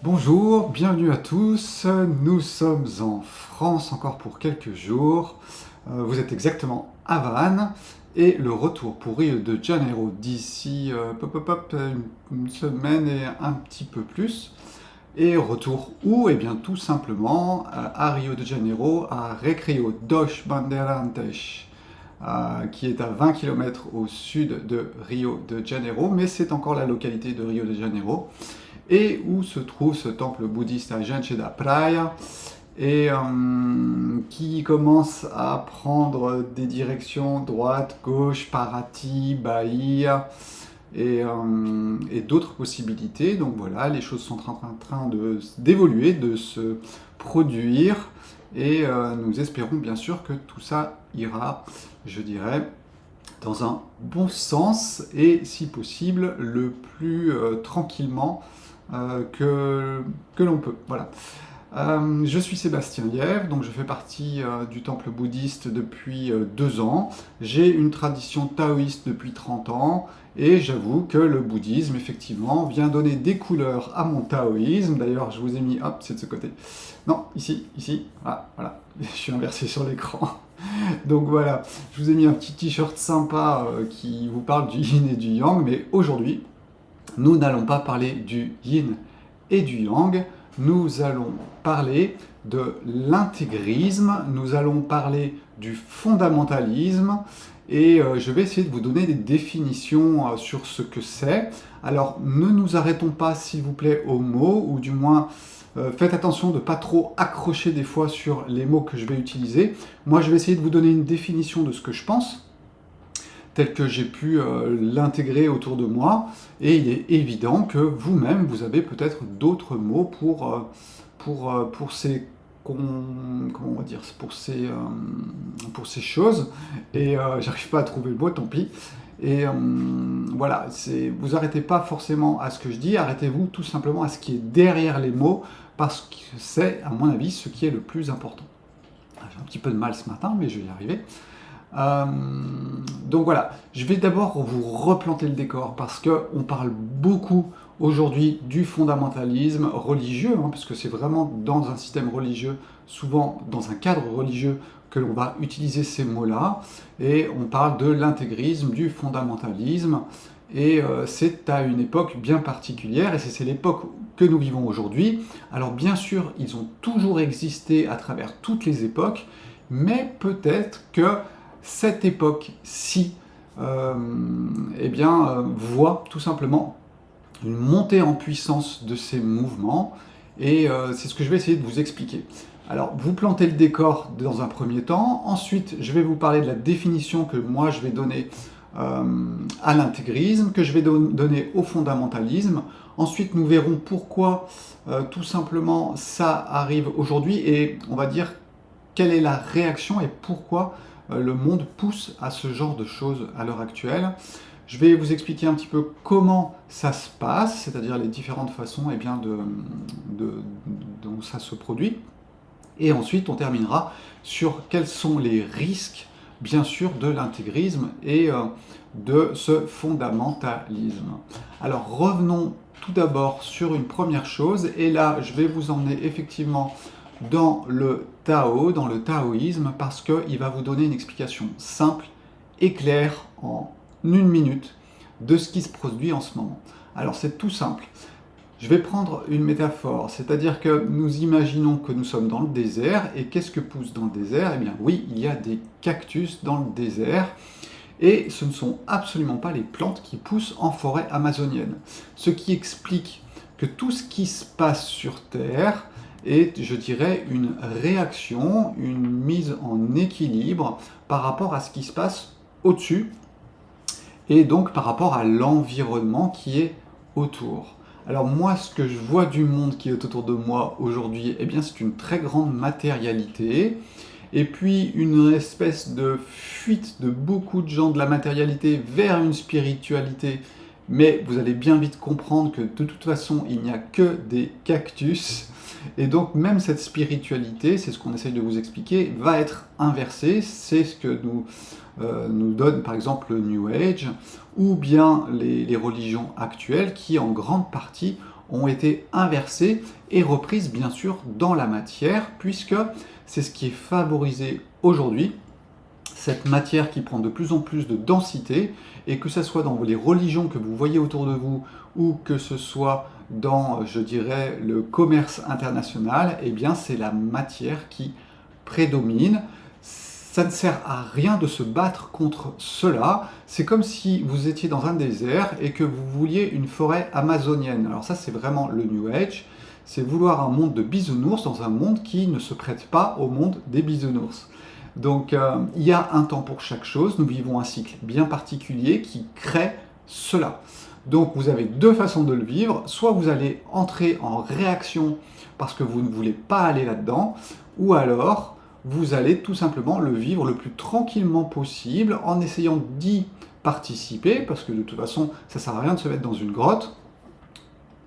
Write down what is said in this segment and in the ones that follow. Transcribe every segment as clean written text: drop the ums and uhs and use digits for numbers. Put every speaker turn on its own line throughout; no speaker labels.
Bonjour, bienvenue à tous. Nous sommes en France encore pour quelques jours. Vous êtes exactement à Vannes et le retour pour Rio de Janeiro d'ici une semaine et un petit peu plus. Et retour où? Eh bien tout simplement à Rio de Janeiro, à Recreio dos Bandeirantes, qui est à 20 km au sud de Rio de Janeiro, mais c'est encore la localité de Rio de Janeiro et où se trouve ce temple bouddhiste à Gente da Praia, et qui commence à prendre des directions droite, gauche, Paraty, Bahia, et d'autres possibilités. Donc voilà, les choses sont en train d'évoluer, de se produire, et nous espérons bien sûr que tout ça ira, je dirais, dans un bon sens et si possible le plus tranquillement que l'on peut. Voilà. Je suis Sébastien Lièvre, donc je fais partie du temple bouddhiste depuis 2 ans. J'ai une tradition taoïste depuis 30 ans, et j'avoue que le bouddhisme, effectivement, vient donner des couleurs à mon taoïsme. D'ailleurs, je vous ai mis, hop, c'est de ce côté. Non, ici, ah, voilà, je suis inversé sur l'écran. Donc voilà, je vous ai mis un petit t-shirt sympa qui vous parle du yin et du yang, mais aujourd'hui, nous n'allons pas parler du yin et du yang, nous allons parler de l'intégrisme, nous allons parler du fondamentalisme, et je vais essayer de vous donner des définitions sur ce que c'est. Alors ne nous arrêtons pas s'il vous plaît aux mots, ou du moins faites attention de ne pas trop accrocher des fois sur les mots que je vais utiliser. Moi je vais essayer de vous donner une définition de ce que je pense, tel que j'ai pu l'intégrer autour de moi, et il est évident que vous-même, vous avez peut-être d'autres mots pour ces comment on va dire, pour ces choses, et j'arrive pas à trouver le mot, tant pis. Et voilà, vous arrêtez pas forcément à ce que je dis, arrêtez-vous tout simplement à ce qui est derrière les mots, parce que c'est, à mon avis, ce qui est le plus important. J'ai un petit peu de mal ce matin, mais je vais y arriver. Euh, donc voilà, je vais d'abord vous replanter le décor, parce qu'on parle beaucoup aujourd'hui du fondamentalisme religieux, parce que c'est vraiment dans un système religieux, souvent dans un cadre religieux, que l'on va utiliser ces mots-là, et on parle de l'intégrisme, du fondamentalisme, et c'est à une époque bien particulière, et c'est l'époque que nous vivons aujourd'hui. Alors bien sûr, ils ont toujours existé à travers toutes les époques, mais peut-être que cette époque-ci voit tout simplement une montée en puissance de ces mouvements, et c'est ce que je vais essayer de vous expliquer. Alors, vous plantez le décor dans un premier temps, ensuite je vais vous parler de la définition que moi je vais donner à l'intégrisme, que je vais donner au fondamentalisme. Ensuite, nous verrons pourquoi tout simplement ça arrive aujourd'hui, et on va dire quelle est la réaction et pourquoi le monde pousse à ce genre de choses à l'heure actuelle. Je vais vous expliquer un petit peu comment ça se passe, c'est-à-dire les différentes façons dont ça se produit. Et ensuite, on terminera sur quels sont les risques, bien sûr, de l'intégrisme et de ce fondamentalisme. Alors, revenons tout d'abord sur une première chose, et là, je vais vous emmener effectivement dans le Tao, dans le taoïsme, parce qu'il va vous donner une explication simple et claire en 1 minute de ce qui se produit en ce moment. Alors c'est tout simple. Je vais prendre une métaphore, c'est-à-dire que nous imaginons que nous sommes dans le désert, et qu'est-ce que pousse dans le désert? Eh bien oui, il y a des cactus dans le désert, et ce ne sont absolument pas les plantes qui poussent en forêt amazonienne. Ce qui explique que tout ce qui se passe sur Terre est, je dirais, une réaction, une mise en équilibre par rapport à ce qui se passe au-dessus, et donc par rapport à l'environnement qui est autour. Alors moi, ce que je vois du monde qui est autour de moi aujourd'hui, eh bien c'est une très grande matérialité, et puis une espèce de fuite de beaucoup de gens de la matérialité vers une spiritualité mais vous allez bien vite comprendre que de toute façon, il n'y a que des cactus, et donc même cette spiritualité, c'est ce qu'on essaye de vous expliquer, va être inversée. C'est ce que nous donne par exemple le New Age, ou bien les religions actuelles, qui en grande partie ont été inversées et reprises bien sûr dans la matière, puisque c'est ce qui est favorisé aujourd'hui, cette matière qui prend de plus en plus de densité, et que ce soit dans les religions que vous voyez autour de vous, ou que ce soit dans, je dirais, le commerce international, eh bien c'est la matière qui prédomine. Ça ne sert à rien de se battre contre cela. C'est comme si vous étiez dans un désert et que vous vouliez une forêt amazonienne. Alors ça, c'est vraiment le New Age. C'est vouloir un monde de bisounours dans un monde qui ne se prête pas au monde des bisounours. Donc il y a un temps pour chaque chose. Nous vivons un cycle bien particulier qui crée cela. Donc vous avez deux façons de le vivre. Soit vous allez entrer en réaction parce que vous ne voulez pas aller là-dedans, ou alors vous allez tout simplement le vivre le plus tranquillement possible en essayant d'y participer, parce que de toute façon, ça ne sert à rien de se mettre dans une grotte.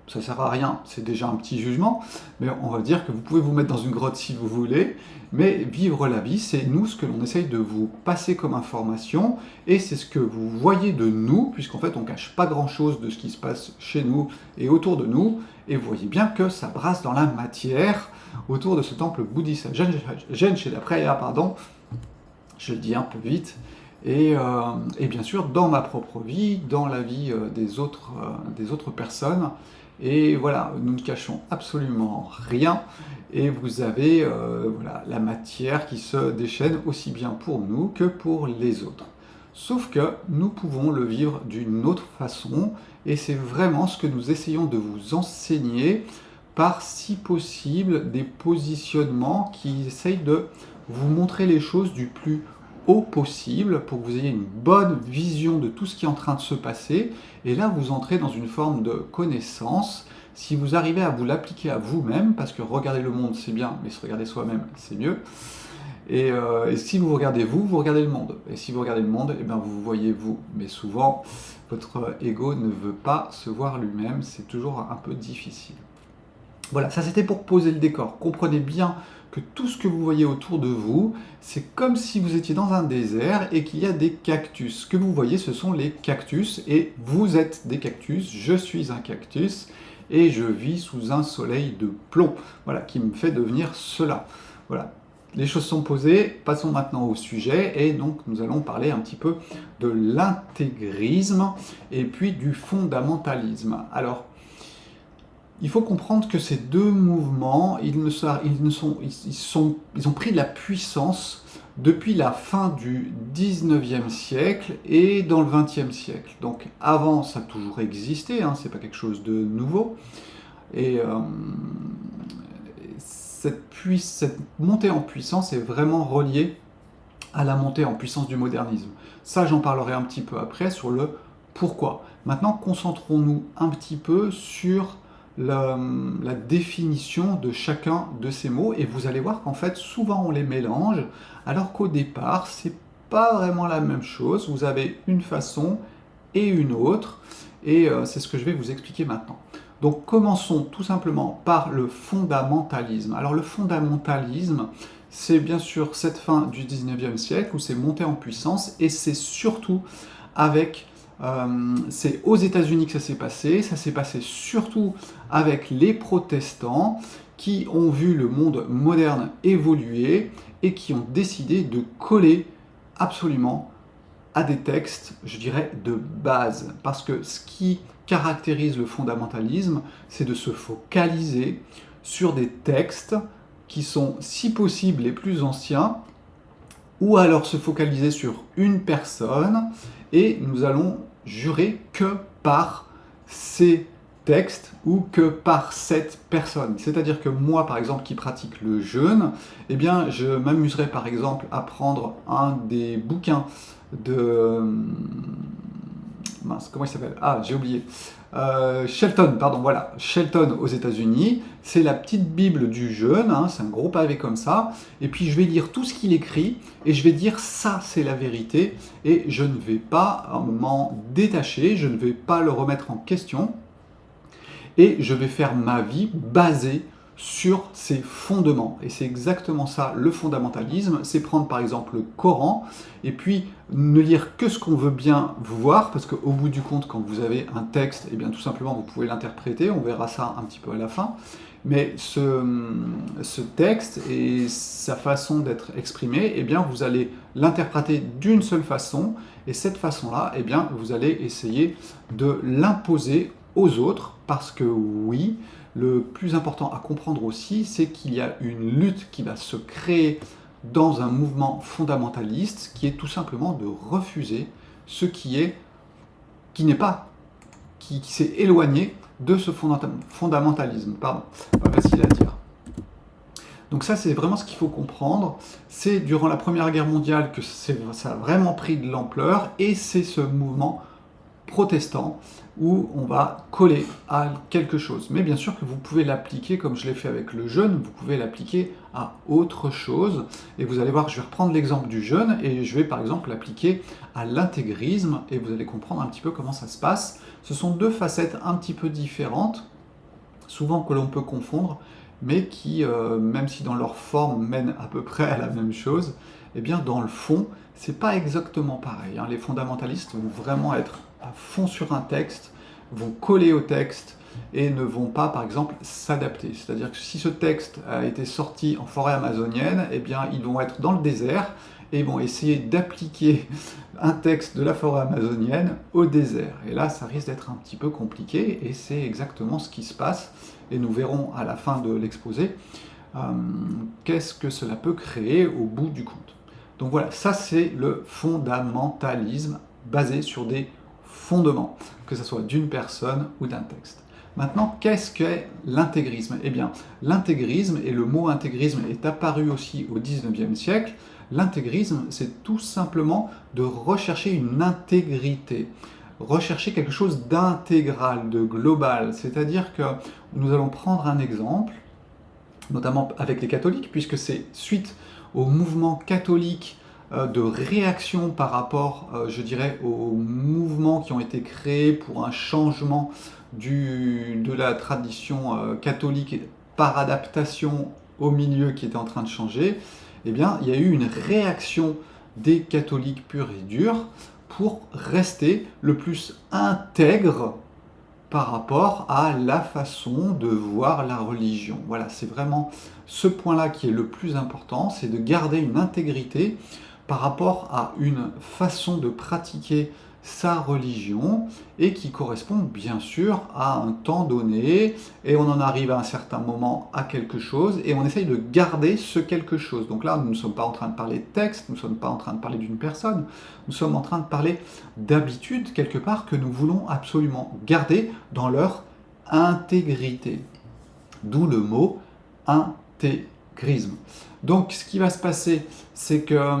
Ça ne sert à rien, c'est déjà un petit jugement, mais on va dire que vous pouvez vous mettre dans une grotte si vous voulez, mais vivre la vie, c'est nous ce que l'on essaye de vous passer comme information, et c'est ce que vous voyez de nous, puisqu'en fait on ne cache pas grand-chose de ce qui se passe chez nous et autour de nous, et vous voyez bien que ça brasse dans la matière autour de ce temple bouddhiste à Genshedaphraya, pardon, je le dis un peu vite, et bien sûr dans ma propre vie, dans la vie des autres personnes. Et voilà, nous ne cachons absolument rien, et vous avez voilà, la matière qui se déchaîne aussi bien pour nous que pour les autres. Sauf que nous pouvons le vivre d'une autre façon, et c'est vraiment ce que nous essayons de vous enseigner par, si possible, des positionnements qui essayent de vous montrer les choses du plus haut possible pour que vous ayez une bonne vision de tout ce qui est en train de se passer, et là vous entrez dans une forme de connaissance. Si vous arrivez à vous l'appliquer à vous-même, parce que regarder le monde c'est bien, mais se regarder soi-même c'est mieux, et si vous regardez vous regardez le monde, et si vous regardez le monde, et bien vous voyez vous, mais souvent votre ego ne veut pas se voir lui-même, c'est toujours un peu difficile. Voilà, ça c'était pour poser le décor. Comprenez bien que tout ce que vous voyez autour de vous, c'est comme si vous étiez dans un désert et qu'il y a des cactus. Ce que vous voyez, ce sont les cactus, et vous êtes des cactus, je suis un cactus, et je vis sous un soleil de plomb, voilà, qui me fait devenir cela. Voilà, les choses sont posées, passons maintenant au sujet, et donc nous allons parler un petit peu de l'intégrisme et puis du fondamentalisme. Alors, il faut comprendre que ces deux mouvements, ils ont pris de la puissance depuis la fin du 19e siècle et dans le 20e siècle. Donc avant, ça a toujours existé, hein, c'est pas quelque chose de nouveau. Et cette montée en puissance est vraiment reliée à la montée en puissance du modernisme. Ça, j'en parlerai un petit peu après sur le pourquoi. Maintenant, concentrons-nous un petit peu sur la définition de chacun de ces mots, et vous allez voir qu'en fait souvent on les mélange alors qu'au départ c'est pas vraiment la même chose. Vous avez une façon et une autre, et c'est ce que je vais vous expliquer maintenant. Donc commençons tout simplement par le fondamentalisme. Alors le fondamentalisme, c'est bien sûr cette fin du 19e siècle où c'est monté en puissance, et c'est surtout avec c'est aux États-Unis que ça s'est passé surtout avec les protestants qui ont vu le monde moderne évoluer et qui ont décidé de coller absolument à des textes, je dirais, de base. Parce que ce qui caractérise le fondamentalisme, c'est de se focaliser sur des textes qui sont, si possible, les plus anciens, ou alors se focaliser sur une personne, et nous allons jurer que par ces textes ou que par cette personne. C'est-à-dire que moi, par exemple, qui pratique le jeûne, eh bien, je m'amuserais par exemple à prendre un des bouquins de... mince, comment il s'appelle? Ah, j'ai oublié. Shelton, pardon, voilà, Shelton aux États-Unis, c'est la petite Bible du jeûne, hein, c'est un gros pavé comme ça, et puis je vais lire tout ce qu'il écrit, et je vais dire ça c'est la vérité, et je ne vais pas m'en détacher, je ne vais pas le remettre en question, et je vais faire ma vie basée sur ces fondements. Et c'est exactement ça, le fondamentalisme, c'est prendre par exemple le Coran, et puis ne lire que ce qu'on veut bien voir, parce qu'au bout du compte, quand vous avez un texte, et bien tout simplement vous pouvez l'interpréter, on verra ça un petit peu à la fin, mais ce texte et sa façon d'être exprimé, eh bien vous allez l'interpréter d'une seule façon, et cette façon-là, eh bien vous allez essayer de l'imposer aux autres, parce que oui, le plus important à comprendre aussi, c'est qu'il y a une lutte qui va se créer dans un mouvement fondamentaliste, qui est tout simplement de refuser ce qui s'est éloigné de ce fondamentalisme. Pardon, pas facile à dire. Donc ça, c'est vraiment ce qu'il faut comprendre. C'est durant la Première Guerre mondiale que ça a vraiment pris de l'ampleur, et c'est ce mouvement protestant où on va coller à quelque chose. Mais bien sûr que vous pouvez l'appliquer, comme je l'ai fait avec le jeûne, vous pouvez l'appliquer à autre chose. Et vous allez voir, je vais reprendre l'exemple du jeûne, et je vais par exemple l'appliquer à l'intégrisme, et vous allez comprendre un petit peu comment ça se passe. Ce sont deux facettes un petit peu différentes, souvent que l'on peut confondre, mais qui, même si dans leur forme mènent à peu près à la même chose, eh bien dans le fond, c'est pas exactement pareil, hein. Les fondamentalistes vont vraiment être à fond sur un texte, vont coller au texte et ne vont pas, par exemple, s'adapter. C'est-à-dire que si ce texte a été sorti en forêt amazonienne, eh bien ils vont être dans le désert et ils vont essayer d'appliquer un texte de la forêt amazonienne au désert. Et là, ça risque d'être un petit peu compliqué, et c'est exactement ce qui se passe. Et nous verrons à la fin de l'exposé qu'est-ce que cela peut créer au bout du compte. Donc voilà, ça c'est le fondamentalisme basé sur des fondements, que ce soit d'une personne ou d'un texte. Maintenant, qu'est-ce qu'est l'intégrisme? Eh bien, l'intégrisme, et le mot intégrisme est apparu aussi au XIXe siècle, l'intégrisme, c'est tout simplement de rechercher une intégrité, rechercher quelque chose d'intégral, de global. C'est-à-dire que nous allons prendre un exemple, notamment avec les catholiques, puisque c'est suite au mouvement catholique de réaction par rapport, je dirais, aux mouvements qui ont été créés pour un changement de la tradition catholique par adaptation au milieu qui était en train de changer. Eh bien, il y a eu une réaction des catholiques purs et durs pour rester le plus intègre par rapport à la façon de voir la religion. Voilà, c'est vraiment ce point-là qui est le plus important, c'est de garder une intégrité par rapport à une façon de pratiquer sa religion, et qui correspond bien sûr à un temps donné, et on en arrive à un certain moment à quelque chose, et on essaye de garder ce quelque chose. Donc là, nous ne sommes pas en train de parler de texte, nous ne sommes pas en train de parler d'une personne, nous sommes en train de parler d'habitudes, quelque part, que nous voulons absolument garder dans leur intégrité. D'où le mot intégrisme. Donc ce qui va se passer, c'est que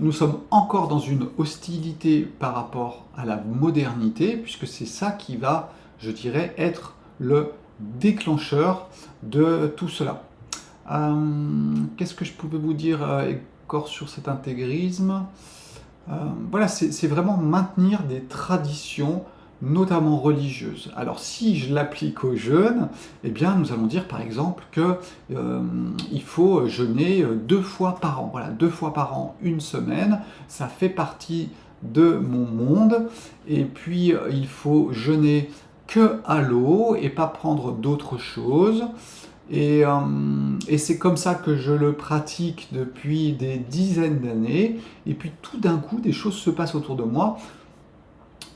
nous sommes encore dans une hostilité par rapport à la modernité, puisque c'est ça qui va, je dirais, être le déclencheur de tout cela. Qu'est-ce que je pouvais vous dire encore sur cet intégrisme? Voilà, c'est vraiment maintenir des traditions, notamment religieuses. Alors si je l'applique aux jeûnes, eh bien nous allons dire par exemple que il faut jeûner 2 fois par an. Voilà, 2 fois par an, une semaine, ça fait partie de mon monde. Et puis il faut jeûner que à l'eau et pas prendre d'autres choses. Et c'est comme ça que je le pratique depuis des dizaines d'années. Et puis tout d'un coup, des choses se passent autour de moi.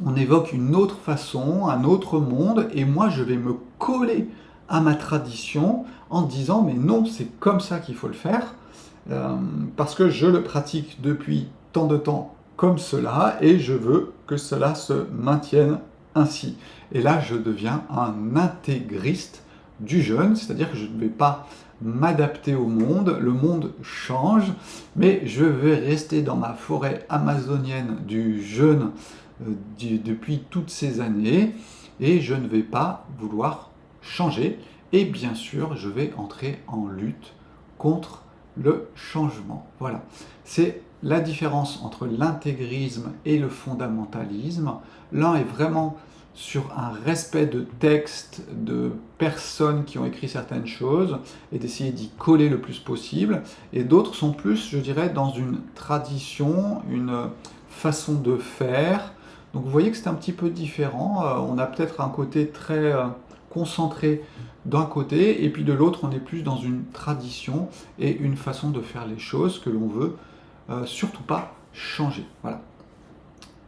On évoque une autre façon, un autre monde, et moi je vais me coller à ma tradition en disant mais non, c'est comme ça qu'il faut le faire, parce que je le pratique depuis tant de temps comme cela, et je veux que cela se maintienne ainsi. Et là je deviens un intégriste du jeûne, c'est-à-dire que je ne vais pas m'adapter au monde, le monde change, mais je vais rester dans ma forêt amazonienne du jeûne depuis toutes ces années, et je ne vais pas vouloir changer. Et bien sûr, je vais entrer en lutte contre le changement. Voilà. C'est la différence entre l'intégrisme et le fondamentalisme. L'un est vraiment sur un respect de textes, de personnes qui ont écrit certaines choses, et d'essayer d'y coller le plus possible. Et d'autres sont plus, je dirais, dans une tradition, une façon de faire. Donc vous voyez que c'est un petit peu différent. On a peut-être un côté très concentré d'un côté, et puis de l'autre, on est plus dans une tradition et une façon de faire les choses que l'on veut surtout pas changer. Voilà.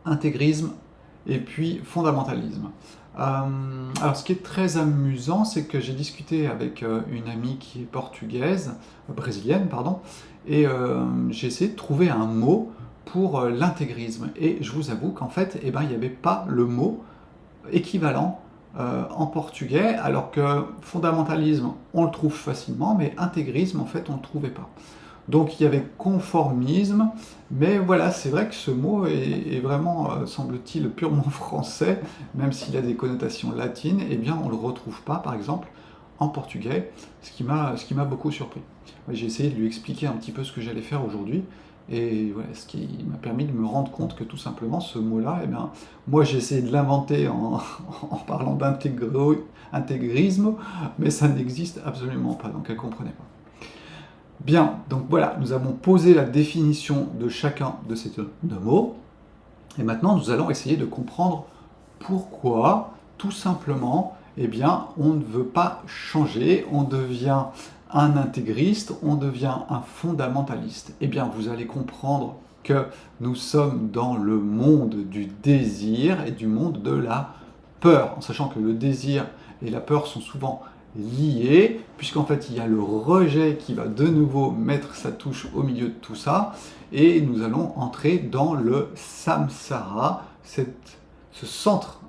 Intégrisme et puis fondamentalisme. Alors ce qui est très amusant, c'est que j'ai discuté avec une amie qui est portugaise, brésilienne, pardon, et j'ai essayé de trouver un mot pour l'intégrisme. Et je vous avoue qu'en fait, il n'y avait pas le mot équivalent en portugais, alors que fondamentalisme, on le trouve facilement, mais intégrisme, en fait, on ne le trouvait pas. Donc il y avait conformisme, mais voilà, c'est vrai que ce mot est vraiment, semble-t-il, purement français, même s'il a des connotations latines, eh bien on ne le retrouve pas, par exemple, en portugais, ce qui m'a beaucoup surpris. J'ai essayé de lui expliquer un petit peu ce que j'allais faire aujourd'hui, et voilà, ce qui m'a permis de me rendre compte que tout simplement ce mot-là, eh bien, moi j'ai essayé de l'inventer en parlant d'intégrisme, mais ça n'existe absolument pas, donc elle ne comprenait pas. Bien, donc voilà, nous avons posé la définition de chacun de ces deux mots, et maintenant nous allons essayer de comprendre pourquoi, tout simplement, eh bien, on ne veut pas changer, on devient un intégriste, on devient un fondamentaliste. Eh bien, vous allez comprendre que nous sommes dans le monde du désir et du monde de la peur, en sachant que le désir et la peur sont souvent liés, puisqu'en fait il y a le rejet qui va de nouveau mettre sa touche au milieu de tout ça, et nous allons entrer dans le samsara, ce centre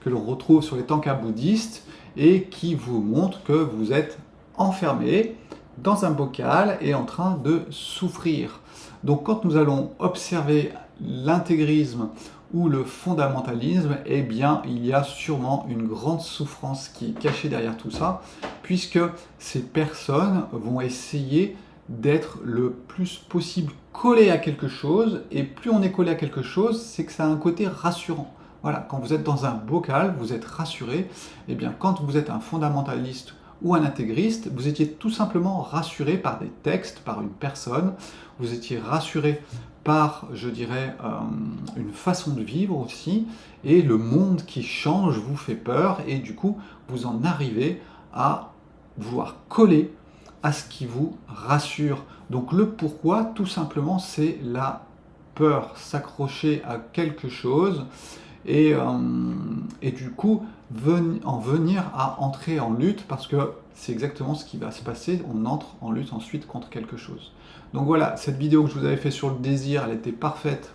que l'on retrouve sur les tankas bouddhistes, et qui vous montre que vous êtes enfermé dans un bocal et en train de souffrir. Donc quand nous allons observer l'intégrisme ou le fondamentalisme, eh bien, il y a sûrement une grande souffrance qui est cachée derrière tout ça, puisque ces personnes vont essayer d'être le plus possible collées à quelque chose, et plus on est collé à quelque chose, c'est que ça a un côté rassurant. Voilà, quand vous êtes dans un bocal, vous êtes rassuré. Eh bien, quand vous êtes un fondamentaliste ou un intégriste, vous étiez tout simplement rassuré par des textes, par une personne, vous étiez rassuré par, je dirais, une façon de vivre aussi, et le monde qui change vous fait peur, et du coup, vous en arrivez à vouloir coller à ce qui vous rassure. Donc le pourquoi, tout simplement, c'est la peur, s'accrocher à quelque chose, et du coup, en venir à entrer en lutte, parce que c'est exactement ce qui va se passer, on entre en lutte ensuite contre quelque chose. Donc voilà, cette vidéo que je vous avais fait sur le désir, elle était parfaite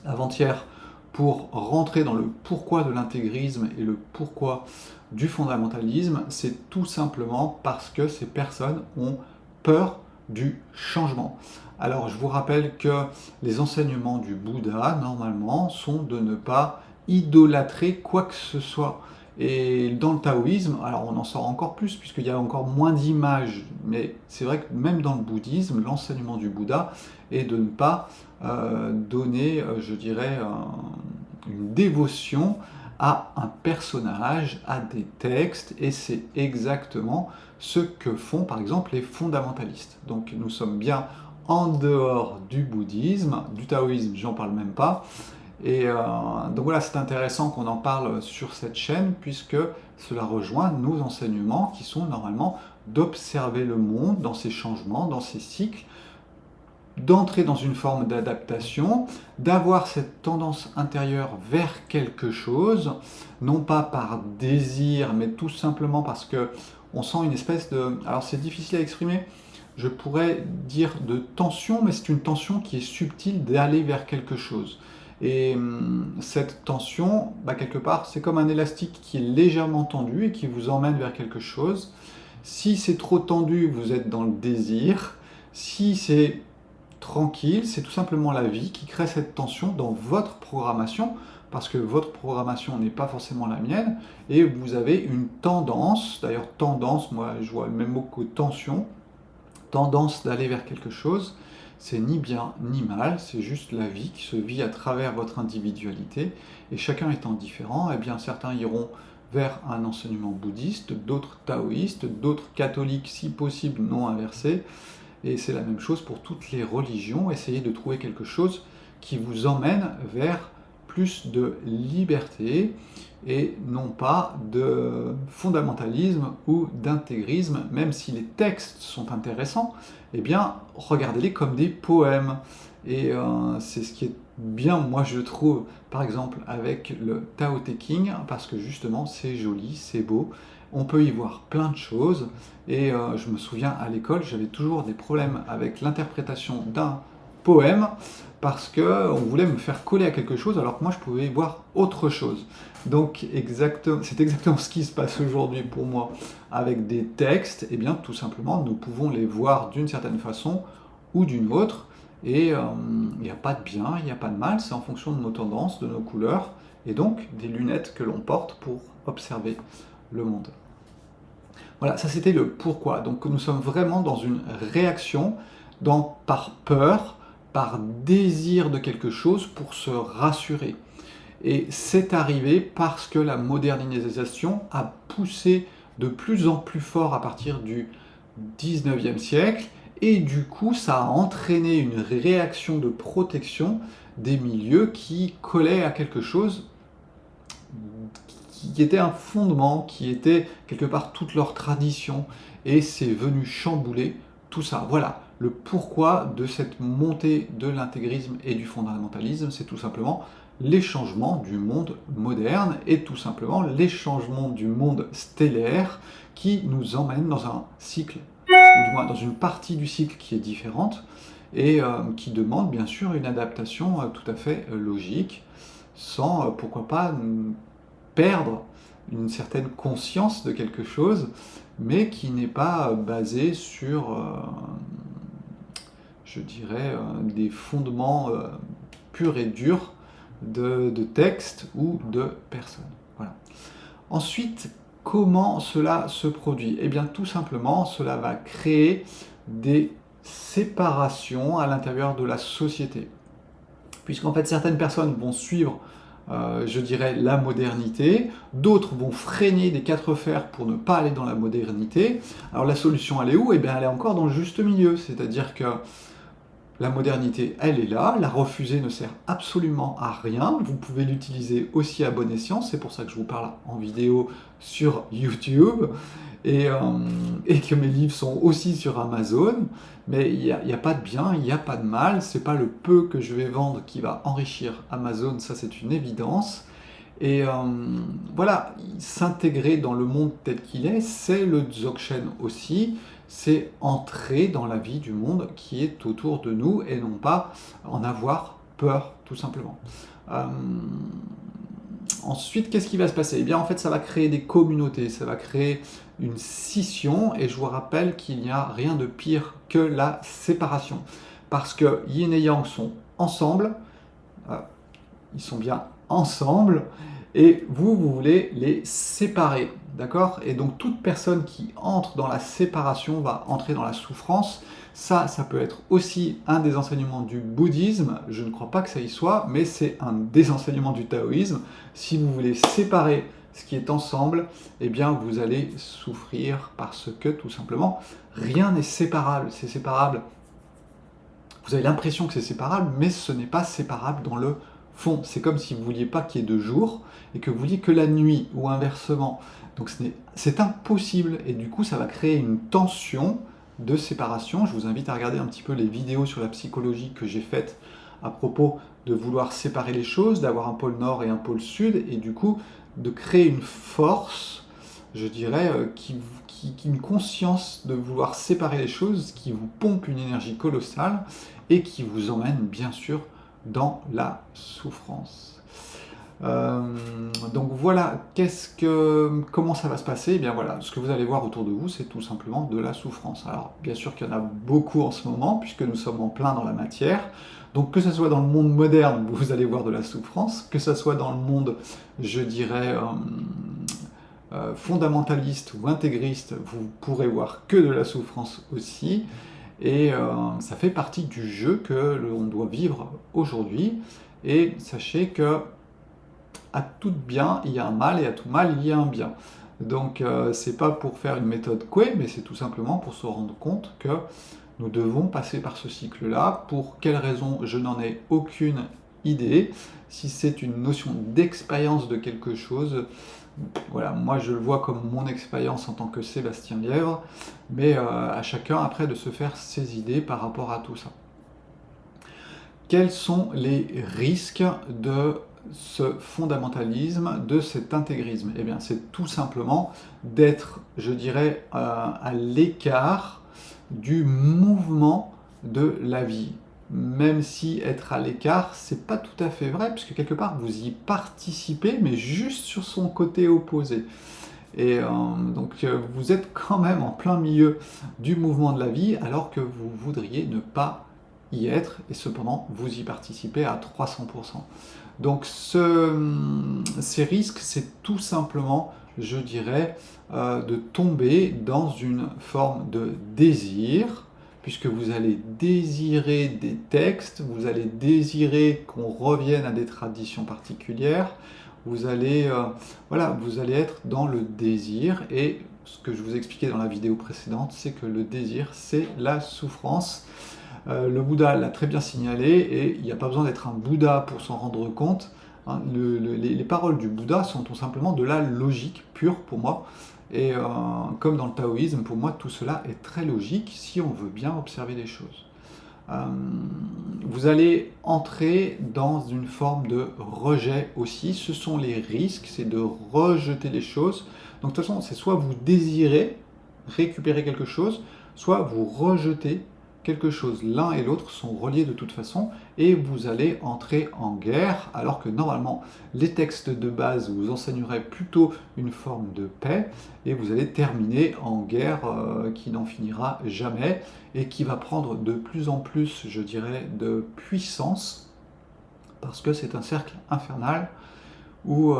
avant-hier pour rentrer dans le pourquoi de l'intégrisme et le pourquoi du fondamentalisme. C'est tout simplement parce que ces personnes ont peur du changement. Alors je vous rappelle que les enseignements du Bouddha, normalement, sont de ne pas idolâtrer quoi que ce soit. Et dans le taoïsme, alors on en sort encore plus puisqu'il y a encore moins d'images, mais c'est vrai que même dans le bouddhisme, l'enseignement du Bouddha est de ne pas donner, je dirais, une dévotion à un personnage, à des textes, et c'est exactement ce que font par exemple les fondamentalistes. Donc nous sommes bien en dehors du bouddhisme, du taoïsme, j'en parle même pas. Et donc voilà, c'est intéressant qu'on en parle sur cette chaîne, puisque cela rejoint nos enseignements qui sont normalement d'observer le monde dans ses changements, dans ses cycles, d'entrer dans une forme d'adaptation, d'avoir cette tendance intérieure vers quelque chose, non pas par désir, mais tout simplement parce que on sent une espèce de... Alors c'est difficile à exprimer, je pourrais dire de tension, mais c'est une tension qui est subtile d'aller vers quelque chose. Et cette tension, quelque part, c'est comme un élastique qui est légèrement tendu et qui vous emmène vers quelque chose. Si c'est trop tendu, vous êtes dans le désir. Si c'est tranquille, c'est tout simplement la vie qui crée cette tension dans votre programmation, parce que votre programmation n'est pas forcément la mienne, et vous avez une tendance, d'ailleurs tendance, moi je vois le même mot que tension, tendance d'aller vers quelque chose. C'est ni bien ni mal, c'est juste la vie qui se vit à travers votre individualité, et chacun étant différent, eh bien certains iront vers un enseignement bouddhiste, d'autres taoïstes, d'autres catholiques si possible non inversés, et c'est la même chose pour toutes les religions. Essayez de trouver quelque chose qui vous emmène vers plus de liberté et non pas de fondamentalisme ou d'intégrisme, même si les textes sont intéressants, eh bien, regardez-les comme des poèmes. Et c'est ce qui est bien, moi je trouve, par exemple, avec le Tao Te Ching, parce que justement, c'est joli, c'est beau, on peut y voir plein de choses, et je me souviens, à l'école, j'avais toujours des problèmes avec l'interprétation d'un poème, parce qu'on voulait me faire coller à quelque chose, alors que moi je pouvais y voir autre chose. Donc c'est exactement ce qui se passe aujourd'hui pour moi avec des textes. Et bien tout simplement nous pouvons les voir d'une certaine façon ou d'une autre, et il n'y a pas de bien, il n'y a pas de mal, c'est en fonction de nos tendances, de nos couleurs, et donc des lunettes que l'on porte pour observer le monde. Voilà, ça c'était le pourquoi. Donc nous sommes vraiment dans une réaction, par peur, par désir de quelque chose pour se rassurer. Et c'est arrivé parce que la modernisation a poussé de plus en plus fort à partir du 19e siècle, et du coup ça a entraîné une réaction de protection des milieux qui collaient à quelque chose qui était un fondement, qui était quelque part toute leur tradition, et c'est venu chambouler tout ça. Voilà, le pourquoi de cette montée de l'intégrisme et du fondamentalisme, c'est tout simplement les changements du monde moderne, et tout simplement les changements du monde stellaire qui nous emmènent dans un cycle, ou du moins dans une partie du cycle qui est différente, et qui demande bien sûr une adaptation tout à fait logique, sans, pourquoi pas, perdre une certaine conscience de quelque chose, mais qui n'est pas basée sur, je dirais, des fondements purs et durs de texte ou de personnes. Voilà. Ensuite, comment cela se produit? Eh bien, tout simplement, cela va créer des séparations à l'intérieur de la société. Puisqu'en fait, certaines personnes vont suivre, je dirais, la modernité, d'autres vont freiner des quatre fers pour ne pas aller dans la modernité. Alors la solution, elle est où? Eh bien, elle est encore dans le juste milieu, c'est-à-dire que la modernité, elle est là, la refuser ne sert absolument à rien, vous pouvez l'utiliser aussi à bon escient, c'est pour ça que je vous parle en vidéo sur YouTube, et que mes livres sont aussi sur Amazon, mais il n'y a pas de bien, il n'y a pas de mal, c'est pas le peu que je vais vendre qui va enrichir Amazon, ça c'est une évidence, et voilà, s'intégrer dans le monde tel qu'il est, c'est le Dzogchen aussi, c'est entrer dans la vie du monde qui est autour de nous, et non pas en avoir peur, tout simplement. Ensuite, qu'est-ce qui va se passer? Eh bien, en fait, ça va créer des communautés, ça va créer une scission, et je vous rappelle qu'il n'y a rien de pire que la séparation. Parce que Yin et Yang sont ensemble, ils sont bien ensemble, et vous voulez les séparer, d'accord? Et donc toute personne qui entre dans la séparation va entrer dans la souffrance. Ça peut être aussi un des enseignements du bouddhisme, je ne crois pas que ça y soit, mais c'est un des enseignements du taoïsme. Si vous voulez séparer ce qui est ensemble, eh bien vous allez souffrir, parce que tout simplement, rien n'est séparable. C'est séparable, vous avez l'impression que c'est séparable, mais ce n'est pas séparable dans le fond. C'est comme si vous ne vouliez pas qu'il y ait de jour et que vous vouliez que la nuit, ou inversement. Donc c'est impossible, et du coup ça va créer une tension de séparation. Je vous invite à regarder un petit peu les vidéos sur la psychologie que j'ai faites à propos de vouloir séparer les choses, d'avoir un pôle nord et un pôle sud, et du coup de créer une force, je dirais, une conscience de vouloir séparer les choses, qui vous pompe une énergie colossale et qui vous emmène bien sûr dans la souffrance. Donc voilà, comment ça va se passer? Eh bien voilà, ce que vous allez voir autour de vous, c'est tout simplement de la souffrance. Alors bien sûr qu'il y en a beaucoup en ce moment, puisque nous sommes en plein dans la matière. Donc que ce soit dans le monde moderne, vous allez voir de la souffrance, que ce soit dans le monde, je dirais, fondamentaliste ou intégriste, vous pourrez voir que de la souffrance aussi. Et ça fait partie du jeu que l'on doit vivre aujourd'hui. Et sachez que à tout bien, il y a un mal, et à tout mal, il y a un bien. Donc, c'est pas pour faire une méthode Coué, mais c'est tout simplement pour se rendre compte que nous devons passer par ce cycle-là. Pour quelle raison, je n'en ai aucune idée. Si c'est une notion d'expérience de quelque chose, voilà, moi je le vois comme mon expérience en tant que Sébastien Lièvre, mais à chacun après de se faire ses idées par rapport à tout ça. Quels sont les risques de ce fondamentalisme, de cet intégrisme? Eh bien, c'est tout simplement d'être, je dirais, à l'écart du mouvement de la vie. Même si être à l'écart, c'est pas tout à fait vrai, puisque quelque part vous y participez, mais juste sur son côté opposé. Et donc vous êtes quand même en plein milieu du mouvement de la vie, alors que vous voudriez ne pas y être, et cependant vous y participez à 300%. Donc ces risques, c'est tout simplement, je dirais, de tomber dans une forme de désir, puisque vous allez désirer des textes, vous allez désirer qu'on revienne à des traditions particulières, vous allez, voilà, vous allez être dans le désir, et ce que je vous expliquais dans la vidéo précédente, c'est que le désir, c'est la souffrance. Le Bouddha l'a très bien signalé, et il n'y a pas besoin d'être un Bouddha pour s'en rendre compte. Hein, les paroles du Bouddha sont tout simplement de la logique pure pour moi. Et comme dans le taoïsme, pour moi, tout cela est très logique si on veut bien observer les choses. Vous allez entrer dans une forme de rejet aussi. Ce sont les risques, c'est de rejeter les choses. Donc de toute façon, c'est soit vous désirez récupérer quelque chose, soit vous rejetez quelque chose. L'un et l'autre sont reliés de toute façon, et vous allez entrer en guerre, alors que normalement les textes de base vous enseigneraient plutôt une forme de paix, et vous allez terminer en guerre qui n'en finira jamais, et qui va prendre de plus en plus, je dirais, de puissance, parce que c'est un cercle infernal où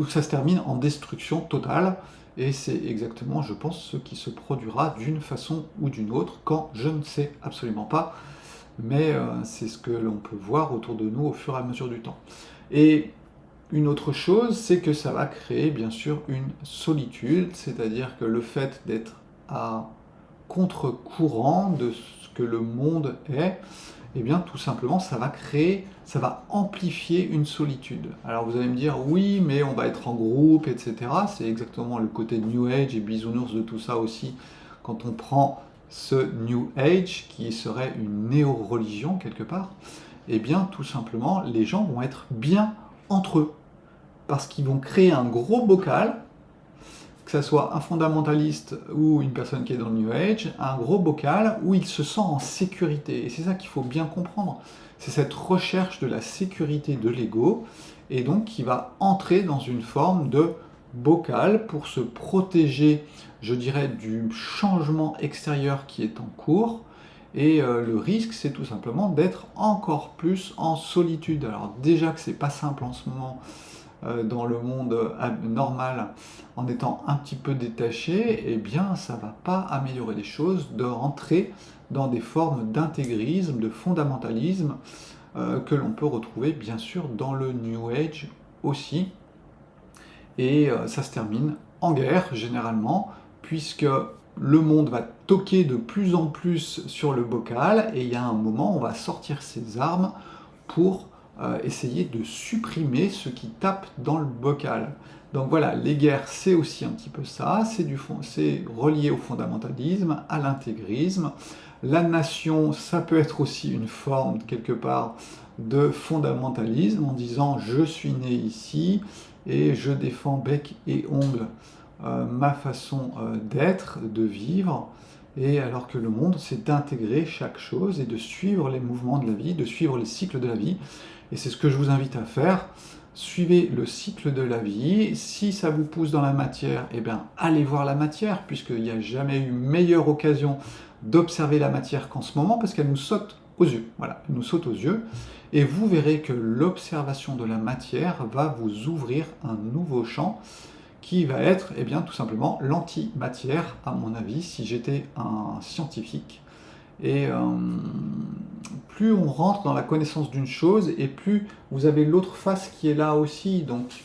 ça se termine en destruction totale. Et c'est exactement, je pense, ce qui se produira d'une façon ou d'une autre, quand je ne sais absolument pas, mais c'est ce que l'on peut voir autour de nous au fur et à mesure du temps. Et une autre chose, c'est que ça va créer bien sûr une solitude, c'est-à-dire que le fait d'être à contre-courant de ce que le monde est, eh bien tout simplement ça va amplifier une solitude. Alors vous allez me dire oui, mais on va être en groupe, etc. C'est exactement le côté New Age et bisounours de tout ça aussi, quand on prend ce New Age qui serait une néo-religion quelque part, eh bien tout simplement les gens vont être bien entre eux, parce qu'ils vont créer un gros bocal, que ce soit un fondamentaliste ou une personne qui est dans le New Age, un gros bocal où il se sent en sécurité. Et c'est ça qu'il faut bien comprendre. C'est cette recherche de la sécurité de l'ego, et donc qui va entrer dans une forme de bocal pour se protéger, je dirais, du changement extérieur qui est en cours. Et le risque, c'est tout simplement d'être encore plus en solitude. Alors déjà que c'est pas simple en ce moment, dans le monde normal, en étant un petit peu détaché, eh bien ça ne va pas améliorer les choses, de rentrer dans des formes d'intégrisme, de fondamentalisme, que l'on peut retrouver bien sûr dans le New Age aussi. Et ça se termine en guerre généralement, puisque le monde va toquer de plus en plus sur le bocal, et il y a un moment, on va sortir ses armes pour essayer de supprimer ce qui tape dans le bocal. Donc voilà, les guerres, c'est aussi un petit peu ça, c'est relié au fondamentalisme, à l'intégrisme. La nation, ça peut être aussi une forme, quelque part, de fondamentalisme, en disant « je suis né ici et je défends bec et ongle ma façon d'être, de vivre ». Et alors que le monde, c'est d'intégrer chaque chose et de suivre les mouvements de la vie, de suivre les cycles de la vie. Et c'est ce que je vous invite à faire. Suivez le cycle de la vie. Si ça vous pousse dans la matière, eh bien, allez voir la matière, puisqu'il n'y a jamais eu meilleure occasion d'observer la matière qu'en ce moment, parce qu'elle nous saute aux yeux. Voilà, elle nous saute aux yeux. Et vous verrez que l'observation de la matière va vous ouvrir un nouveau champ qui va être, eh bien, tout simplement l'antimatière, à mon avis, si j'étais un scientifique. Et plus on rentre dans la connaissance d'une chose, et plus vous avez l'autre face qui est là aussi. Donc,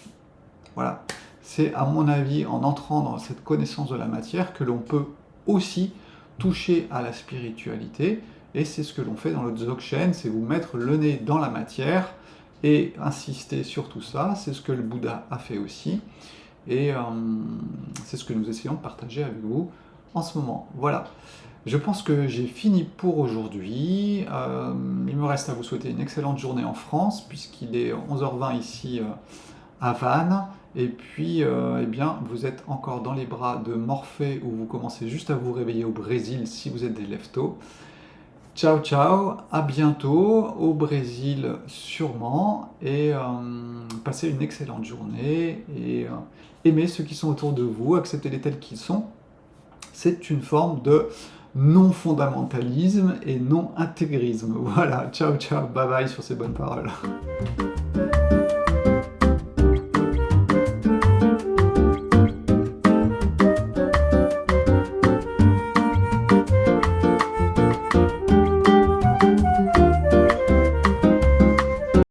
voilà. C'est, à mon avis, en entrant dans cette connaissance de la matière, que l'on peut aussi toucher à la spiritualité. Et c'est ce que l'on fait dans le Dzogchen, c'est vous mettre le nez dans la matière et insister sur tout ça. C'est ce que le Bouddha a fait aussi. Et c'est ce que nous essayons de partager avec vous en ce moment. Voilà. Je pense que j'ai fini pour aujourd'hui. Il me reste à vous souhaiter une excellente journée en France, puisqu'il est 11h20 ici à Vannes. Et puis, eh bien, vous êtes encore dans les bras de Morphée, où vous commencez juste à vous réveiller au Brésil si vous êtes des leftos. Ciao, ciao, à bientôt au Brésil sûrement, et passez une excellente journée, et aimez ceux qui sont autour de vous, acceptez-les tels qu'ils sont. C'est une forme de non-fondamentalisme et non-intégrisme. Voilà, ciao, ciao, bye bye sur ces bonnes paroles.